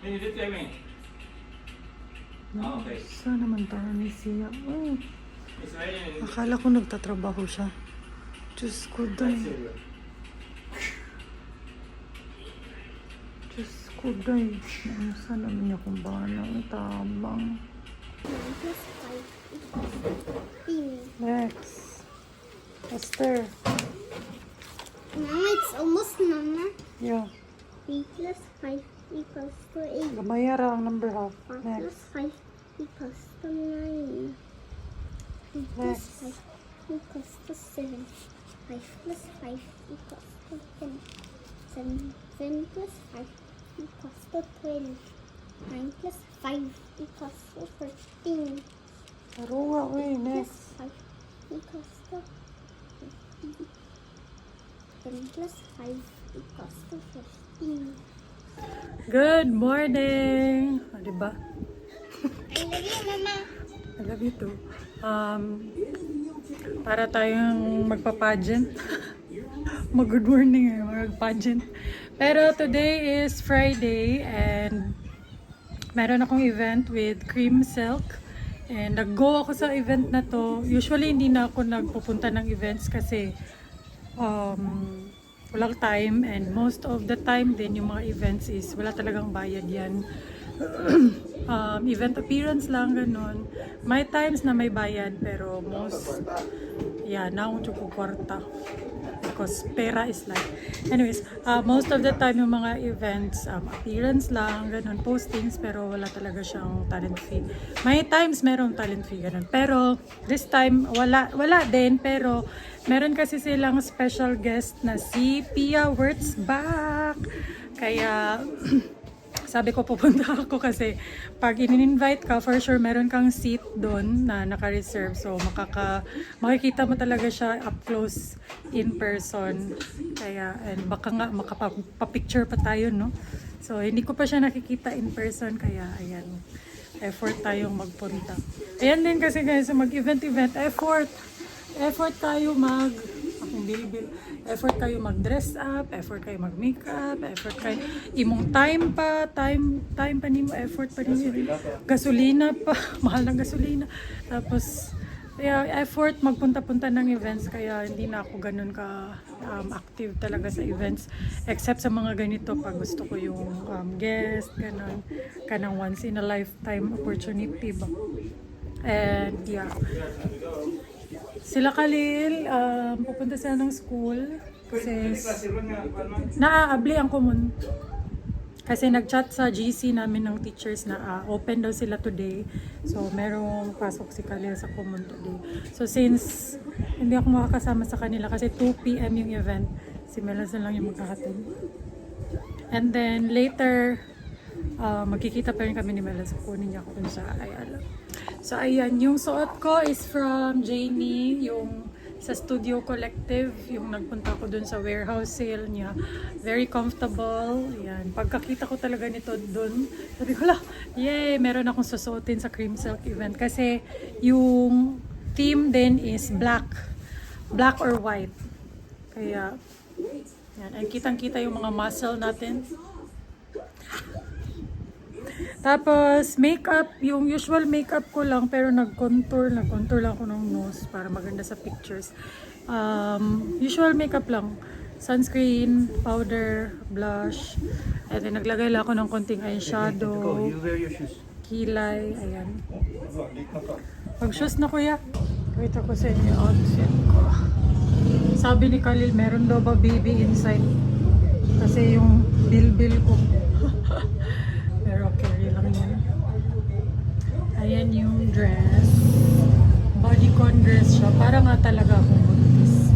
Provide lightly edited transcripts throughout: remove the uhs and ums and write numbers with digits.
Pinidit kayo, may. Okay. Saan naman tayo ni Sia? Oh, Israel, akala ko nagtatrabaho siya. Diyos ko day. Diyos ko day. Saan naman niya kung banang tabang? Lex. Esther. Mama, it's almost Mama. Yeah. 3 plus 5 equals to 8. Gamayara ang number half. 4 plus Next. 5 equals to 9. 3 plus Next. 5 equals to 7. 5 plus 5 equals to 10. 7 plus 5 equals to 12. 9 plus 5 equals to 13. Sarunga, uy. 5 Next. 5 equals to 15. 10 plus 5 equals to 15. Good morning! O, diba? I love you, Mama. I love you too. Para tayong magpa-pageant. Mag-good morning eh, mag-pageant. Pero today is Friday and meron akong event with Cream Silk. And nag-go ako sa event na to. Usually hindi na ako nagpupunta ng events kasi walang time, and most of the time din yung mga events is wala talagang bayad yan. Event appearance lang, ganun. May times na may bayad, pero most, yeah, naong chuko kwarta. Because pera is life. Anyways, most of the time yung mga events, appearance lang, ganun, postings, pero wala talaga siyang talent fee. May times merong talent fee, ganun. Pero this time, wala din, pero meron kasi silang special guest na si Pia Wurtzbach. Kaya sabi ko pupunta ako kasi pag in-invite ka, for sure meron kang seat doon na naka-reserve. So makikita mo talaga siya up close in person. Kaya, and baka nga makapapicture pa tayo, no? So hindi ko pa siya nakikita in person, kaya ayan, effort tayong magpunta. Ayan din kasi guys, mag-event, effort tayo effort kayo mag-dress up, effort kayo mag-makeup, effort kayo imong time pa nimo, effort pa nimo, gasolina pa, mahal ng gasolina. Tapos effort magpunta-punta ng events, kaya hindi na ako ganun ka active talaga sa events, except sa mga ganito pag gusto ko yung guest, ganun, kanang once in a lifetime opportunity ba. And yeah, sila Khalil, pupunta sila ng school kasi naaabli ang common. Kasi nag-chat sa GC namin ng teachers na open daw sila today. So merong pasok si Khalil sa common today. So since hindi ako makakasama sa kanila kasi 2 PM yung event, si Melas na lang yung maghahatid. And then later, magkikita pa rin kami ni Melas. Kunin niya ako dun sa Ayala. So ayan, yung suot ko is from Janie, yung sa Studio Collective, yung nagpunta ko dun sa warehouse sale niya. Very comfortable. Ayan, pagkakita ko talaga nito dun, sabi ko, yay, meron akong susuotin sa Cream Silk event. Kasi yung theme din is black or white. Kaya, yan, ay kitang-kita yung mga muscle natin. Tapos, makeup, yung usual makeup ko lang, pero nag-contour lang ako ng nose para maganda sa pictures. Usual makeup lang. Sunscreen, powder, blush, and then naglagay lang ako ng konting eyeshadow, kilay, ayan. Mag-shoes na kuya. Wait ako sa inyo outfit ko. Sabi ni Khalil, meron daw ba baby inside? Kasi yung bilbil ko. Pero carry lang yan. Ayan yung dress. Bodycon dress siya. Para nga talaga akong buntis.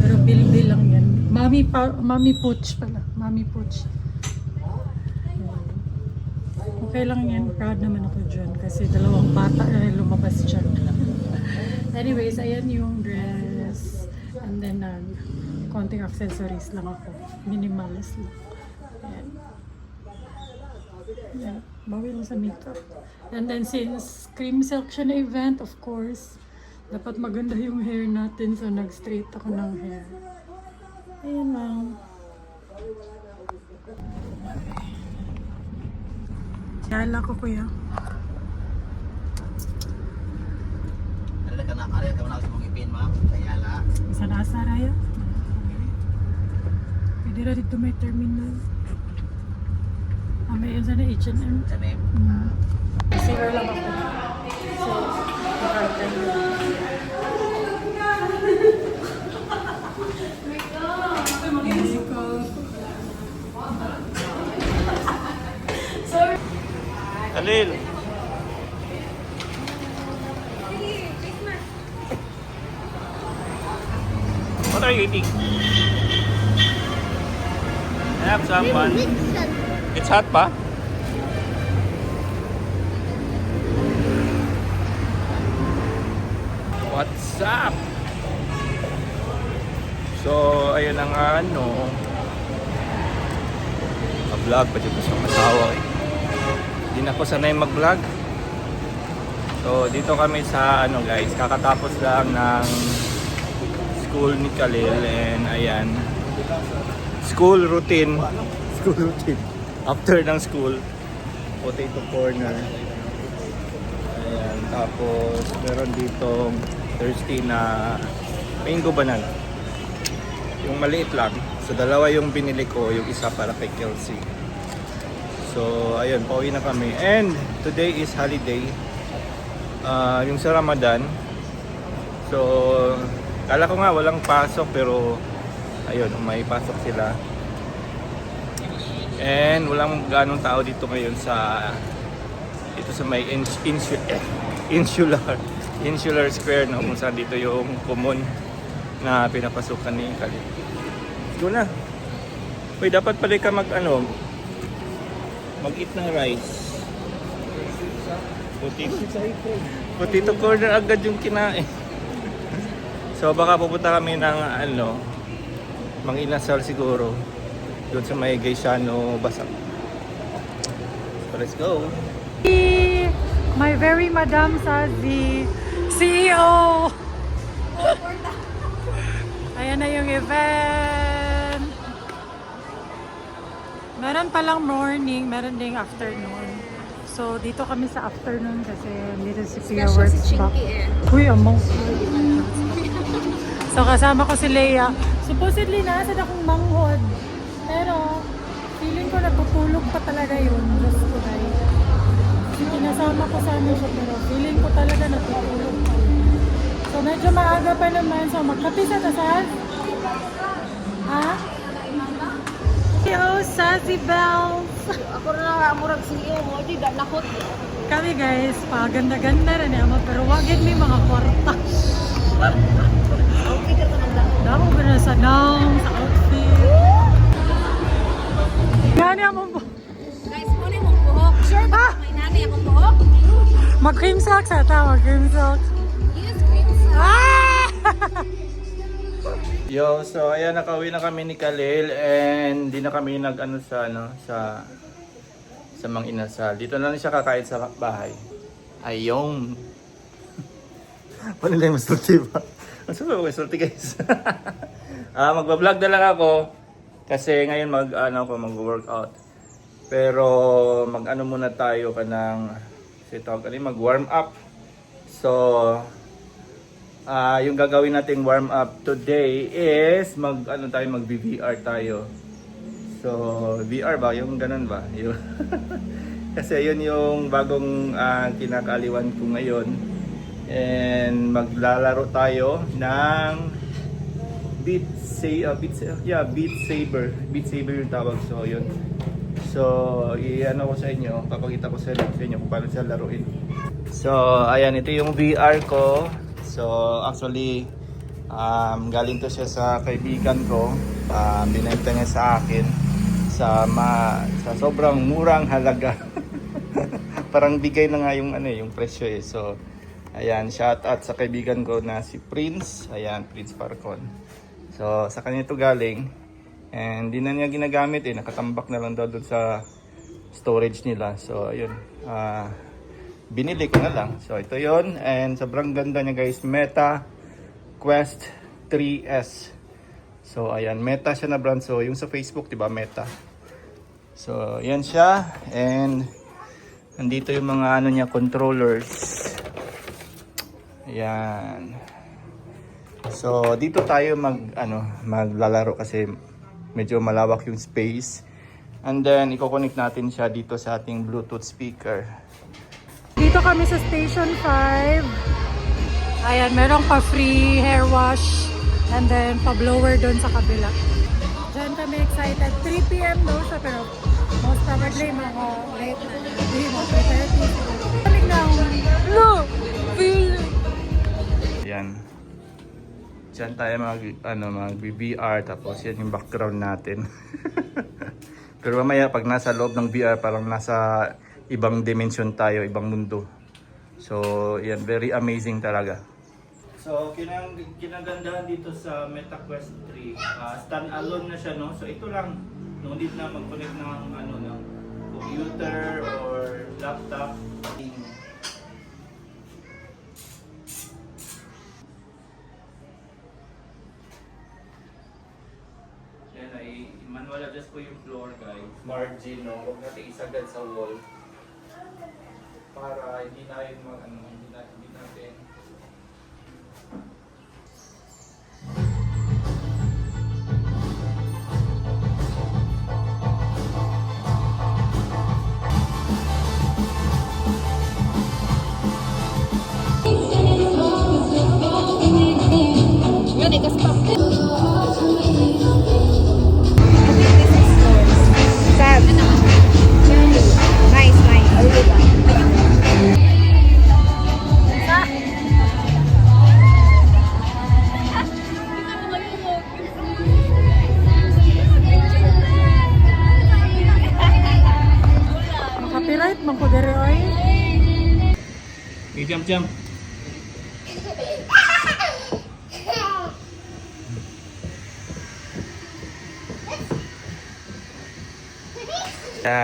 Pero bilbil lang yan. Mami pooch pala. Mami pooch. Okay lang yan. Proud naman ako dyan. Kasi dalawang bata lumabas dyan. Anyways, ayan yung dress. And then, konting accessories lang ako. Minimalist lang. Ayan. Yeah, bawi lang sa makeup. And then since Cream Silk siya na event, of course, dapat maganda yung hair natin. So nag-straight ako ng hair. Ayan lang. Kala ko kuya. Alala ka na sa mong ipin, ma'am. Kayala. Isa na sa raya. Pwede na dito may terminal. May yun sana H&M. Sanim. Receiver lang ako. So, makakita Alil. What are you eating? I have someone. It's hot pa? What's up? So, ayun ang ano. Mag-vlog pa dito sa masawa eh. Hindi na ako sanay mag-vlog. So, dito kami sa ano guys, kakatapos lang ng school ni Khalil and ayan. School routine. School routine. After ng school, potato corner. Ayan, tapos meron ditong thirsty na mango banana. Yung maliit lang. So, dalawa yung binili ko, yung isa para kay Kelsey. So, ayun, pauwi na kami. And today is holiday. Yung sa Ramadan. So, kala ko nga walang pasok pero ayun, may pasok sila. And walang ganong tao dito ngayon sa may Insular Square, no? Kung saan dito yung common na pinapasukan ni Khalil. Go na. Uy, dapat pala ka mag-eat ng rice. Potato corner agad yung kinain. So baka pupunta kami ng Mang Inasal siguro. Doon sa may Gaisano Basak. So let's go. My very Madam Sazi, CEO. Ayan na yung event. Meron palang morning, meron ding afternoon. So, dito kami sa afternoon kasi dito si Pia Works back. Uy, among. So, kasama ko si Leia. Supposedly, nasa akong manghod. Pero, feeling ko natutulog pa talaga yun. Diyos ko dahil. Pinasama ko sana siya, pero feeling ko talaga natutulog pa. So, medyo maaga pa naman. So, magkape sa tasas. Ha? Yo, Sassy Bells! Ako na murag CEO mo, di da nakot. Kami guys, paganda-ganda rin ama, pero wagin may mga kwarta. Okay ka naman lang. Dako ba na sa noun, sa outfit. Gani among Guys, muna mong buhok. Sure ba may nanay akong buhok? mag-cream socks ata, mag-cream socks. Yes, cream sauce. Ah! Yo, so ayan, nakauwi na kami ni Khalil and di na kami sa Mang Inasal. Dito na lang siya kakain sa bahay. Ayong. Paano lang mas salty ba? Ang sabi ko, salty guys. Magbablog na lang ako kasi ngayon mag-workout. Pero muna tayo mag-warm up. So, yung gagawin nating warm up today is mag-VR tayo. So, VR ba? Yung ganun ba? Yung kasi yun yung bagong kinakaliwan ko ngayon. And maglalaro tayo ng Beat Saber. Beat Saber yung tawag. So, yun. So, ko sa inyo, papakita ko sa inyo kung paano siya laruin. So, ayan, ito yung VR ko. So actually galing to siya sa kaibigan ko. Binenta niya sa akin sa sobrang murang halaga. Parang bigay na nga yung presyo eh. So ayan, shout out sa kaibigan ko na si Prince. Ayan, Prince Parcon. So sa kanya ito galing. And di na niya ginagamit eh, nakatambak na lang daw doon sa storage nila. So ayun, binili ko na lang. So ito yon, and sobrang ganda niya guys. Meta Quest 3S. So ayan, Meta siya na brand. So yung sa Facebook, 'di ba, Meta. So yan siya, and Nandito yung mga ano niya, controllers. Ayan. So, dito tayo maglalaro kasi medyo malawak yung space. And then, i-connect natin siya dito sa ating Bluetooth speaker. Dito kami sa Station 5. Ayan, meron pa free hair wash and then pa-blower doon sa kabila. Diyan kami excited. 3 p.m. daw siya pero most probably mga late na. Hindi, mga 3:30. Balik na ako. No! Feel! Ayan. Diyan tayo mag-VR tapos yan yung background natin. Pero mamaya pag nasa loob ng VR parang nasa ibang dimension tayo, ibang mundo. So, yan, very amazing talaga. So, kinagandahan dito sa MetaQuest 3, stand-alone na siya, no? So, ito lang, no need na mag-connect ng computer or laptop. Yan ay manual adjust po yung floor, guys. Margin, no? Huwag natin isagad sa wall. Para hindi natin hindi natin Yun, ikas pa. Sad. Nice, nice. Copyright, man ko dere oy. jump.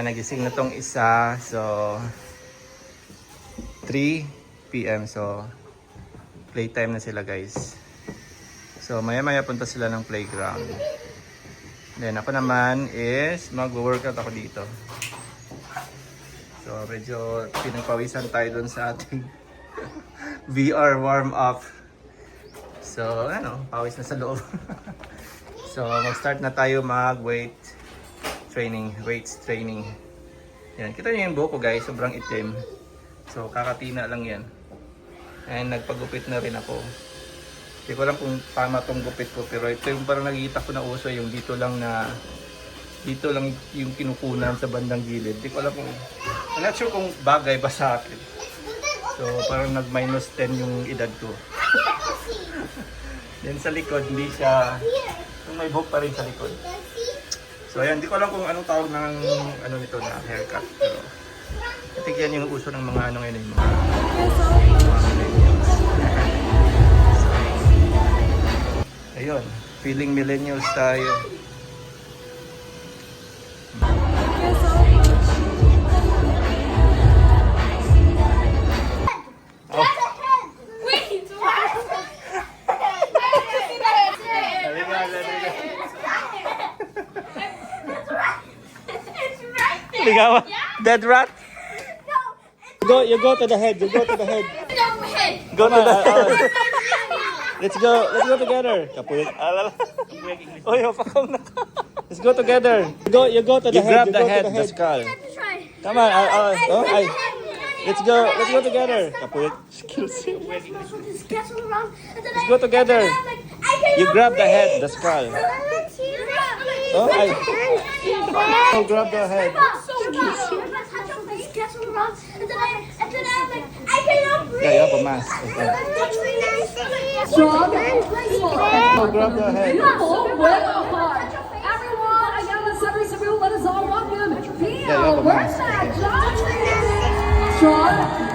Nagising na tong isa. So 3 PM. So playtime na sila, guys. So maya punta sila ng playground. Then ako naman is mag-workout ako dito. So medyo pinagpawisan tayo dun sa ating VR warm up. So pawis na sa loob. So mag-start na tayo weights training. Yan, kita niyo yung buhok ko, guys, sobrang itim. So kakatina lang yan. And nagpagupit na rin ako. Hindi ko alam kung tama tong gupit ko, pero ito yung parang nakikita ko na uso, yung dito lang yung kinukunan sa bandang gilid. Hindi ko alam kung, I'm not sure kung bagay ba sa akin. So parang nag-minus 10 yung edad ko. Then sa likod, hindi siya, may buhok pa rin sa likod. So ayan, hindi ko alam kung anong tawag ng nito na haircut. Pero I think yan yung uso ng mga ngayon, yung mga millennials. Ayun, feeling millennials tayo. Ligawa. Dead rat. You go to the head. Go to the head. Let's go together. Kapulit. Oh, pakong na. Let's go together. You go to the head. Grab the head, the skull. Come on. Let's go together. Kapulit. Let's go together. You grab the head, the skull. Grab the head. Yeah, you have a mask. Okay. Strong, graceful, Grab the head. beautiful, with a heart. Everyone, again, let's every let us all walk in. Feel, where's that? Strong,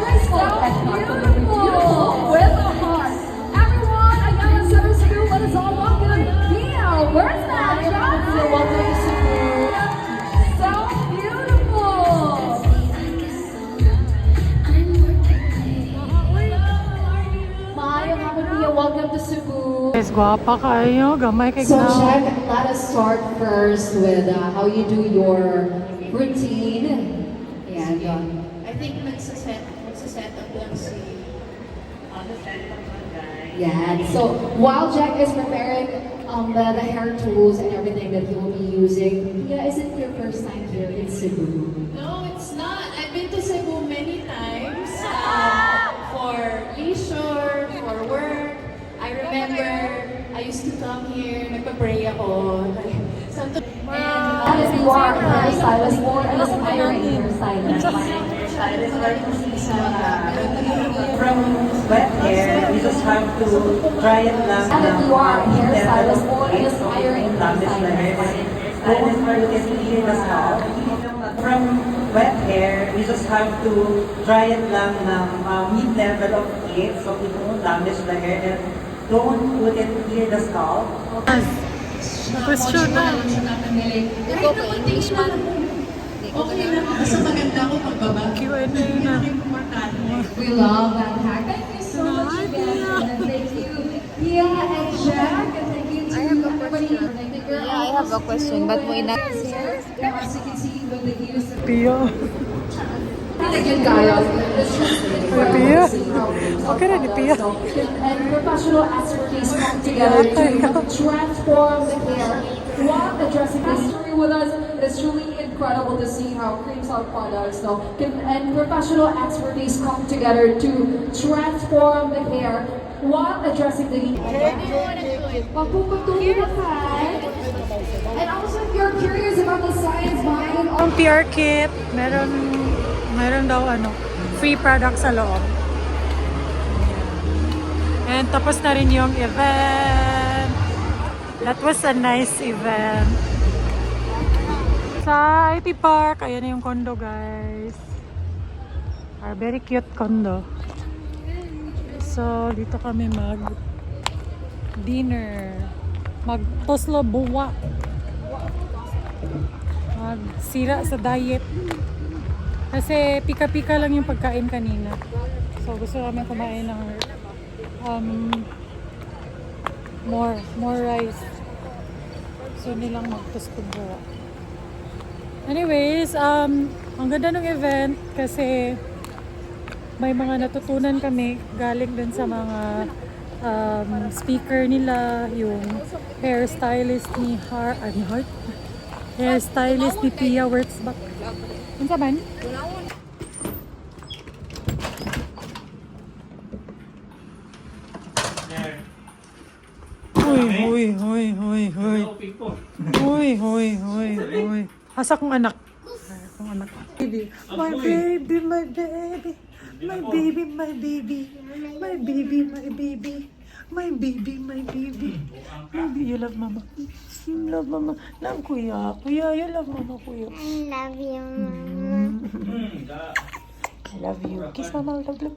graceful, beautiful, with a heart. Everyone, again, let's every let us all walk in. Feel, where's that? You're welcome to Cebu. So beautiful. Maayong hapon niya, welcome to Cebu. Guys, gwapa kayo. Gamay kay So Gnaw. check, let us start first with how you do your routine. And I think magsaset up lang si... Yeah. So while Jack is preparing the hair tools and everything that he will be using, yeah, is it your first time here in Cebu? No, it's not. I've been to Cebu many times for leisure, for work. I remember I used to come here, nagpa-pray ako. That is you are a hairstylist, more an aspiring hairstylist. From wet hair, you just have to dry it lang. And you are a hairstylist, more an aspiring hairstylist. Stylist where you can clean the scalp. From wet hair, you just have to dry it lang ng mid-level of heat so it won't damage the hair and don't put it near the scalp. Question na. Ito ko English man. Okay lang, basta maganda ko pagbaba. Q&A na. We love that hack. Thank you so much again. And thank you, Pia and Jack. And thank you to everybody. Yeah, I have a question, but mo ina... As you can see, with the use of Pia. Again, guys, Pia. Okay na ni Pia. and professional expertise come together to transform the hair while addressing the history with us. It's truly incredible to see how Cream South products and professional expertise come together to transform the hair while addressing the and also if you're curious about the science behind all Ang PR kit, meron daw free product sa loob. And tapos na rin yung event. That was a nice event. Sa IT Park, ayan na yung condo, guys. Our very cute condo. So, dito kami dinner. Toslo buwa. Sira sa diet. Kasi pika-pika lang yung pagkain kanina. So gusto namin kumain ng more rice. So nilang magtosto buwa. Anyways, ang ganda ng event kasi may mga natutunan kami galing dun sa mga speaker nila, yung hairstylist ni hairstylist ni Pia Wurtzbach. Ano man? Hoy. Asa kong anak? Baby. My baby. My baby. You love mama. You love mama. Love kuya. Kuya, you love mama, kuya. I love you. I love you. Kiss mama, love.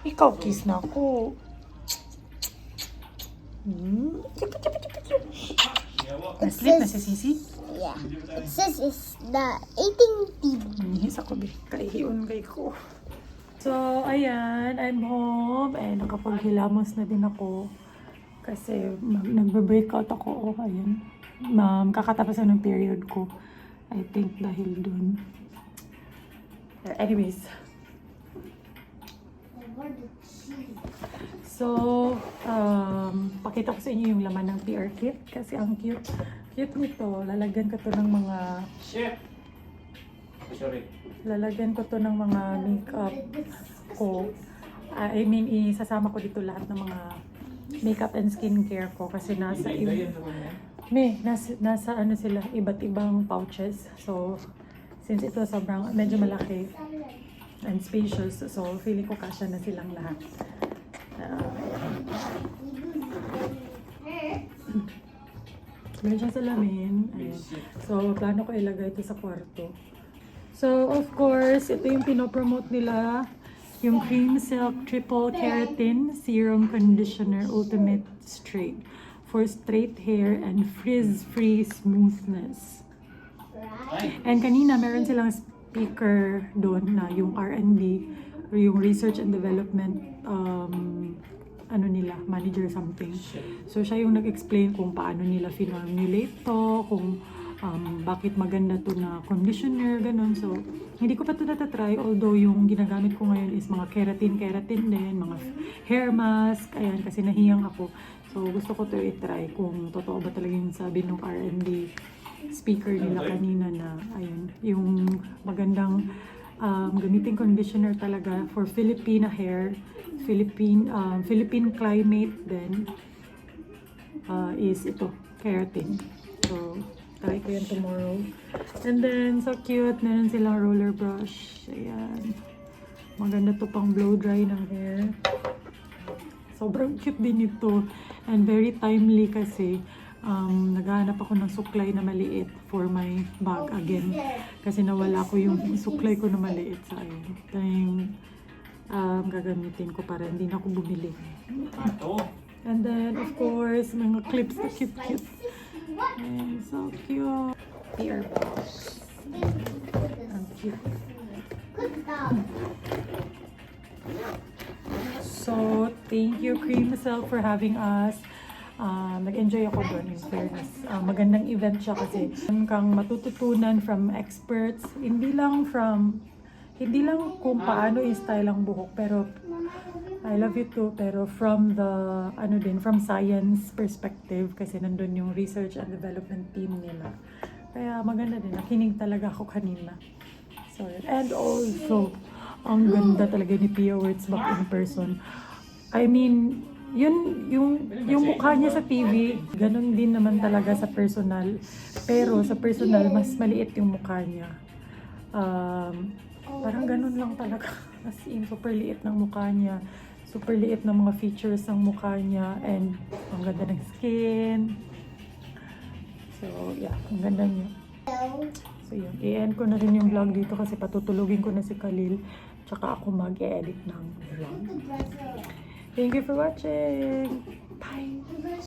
Ikaw, kiss na ako. Nasleep na si Sisi? Yeah. It says it's the eating TV. Nihis ako, kaihiyon kay ko. So, ayan, I'm home and nakapaghilamos na din ako kasi nagbe-breakout ako. Ayan, kakatapasan ng period ko. I think dahil dun. Anyways. So, pakita ko sa inyo yung laman ng PR kit kasi ang cute nito. Lalagyan ko to ng mga lalagyan ko to ng mga makeup ko. I mean, isasama ko dito lahat ng mga makeup and skincare ko kasi nasa ano sila, iba't ibang pouches. So, since ito sobrang medyo malaki and spacious, so feeling ko kasya na silang lahat. Meron siyang salamin. Ayan. So, plano ko ilagay ito sa kwarto. So, of course, ito yung pinopromote nila. Yung Cream Silk Triple Keratin Serum Conditioner Ultimate Straight for straight hair and frizz-free smoothness. And kanina, meron silang speaker doon na yung R&D or yung Research and Development manager something. So siya yung nag-explain kung paano nila formulate to, kung bakit maganda to na conditioner, ganun. So, hindi ko pa to natatry, although yung ginagamit ko ngayon is mga keratin din, mga hair mask, ayan, kasi nahiyang ako. So, gusto ko to i-try kung totoo ba talaga yung sabi ng R&D speaker nila kanina na, ayun, yung magandang gamitin conditioner talaga for Filipina hair, Philippine climate din, is ito, keratin. So, try ko yan tomorrow. And then, so cute. Meron silang roller brush. Ayan. Maganda to pang blow dry ng hair. Sobrang cute din ito. And very timely kasi naghahanap ako ng suklay na maliit for my bag again. Kasi nawala ko yung suklay ko na maliit sa ayun. Ito yung gagamitin ko para hindi na ako bumili. And then, of course, mga clips na cute. And so cute. Ear box. Ang cute. So, thank you, Cream Cell, for having us. Nag-enjoy ako doon, in fairness. Magandang event siya kasi kang matututunan from experts. Hindi lang kung paano i-style ang buhok, pero I love it too, pero from the, from science perspective, kasi nandun yung research and development team nila. Kaya maganda din, nakinig talaga ako kanina. So, and also, ang ganda talaga ni Pia Wurtzbach in person. I mean, yung mukha niya sa TV, ganun din naman talaga sa personal. Pero sa personal, mas maliit yung mukha niya. Parang ganun lang talaga. As in, super liit ng mukha niya. Super liit ng mga features ng mukha niya. And ang ganda ng skin. So, yeah, ang ganda niya. So, yun. I-end ko na rin yung vlog dito kasi patutulugin ko na si Khalil. Tsaka ako mag-edit ng vlog. Thank you for watching. Bye!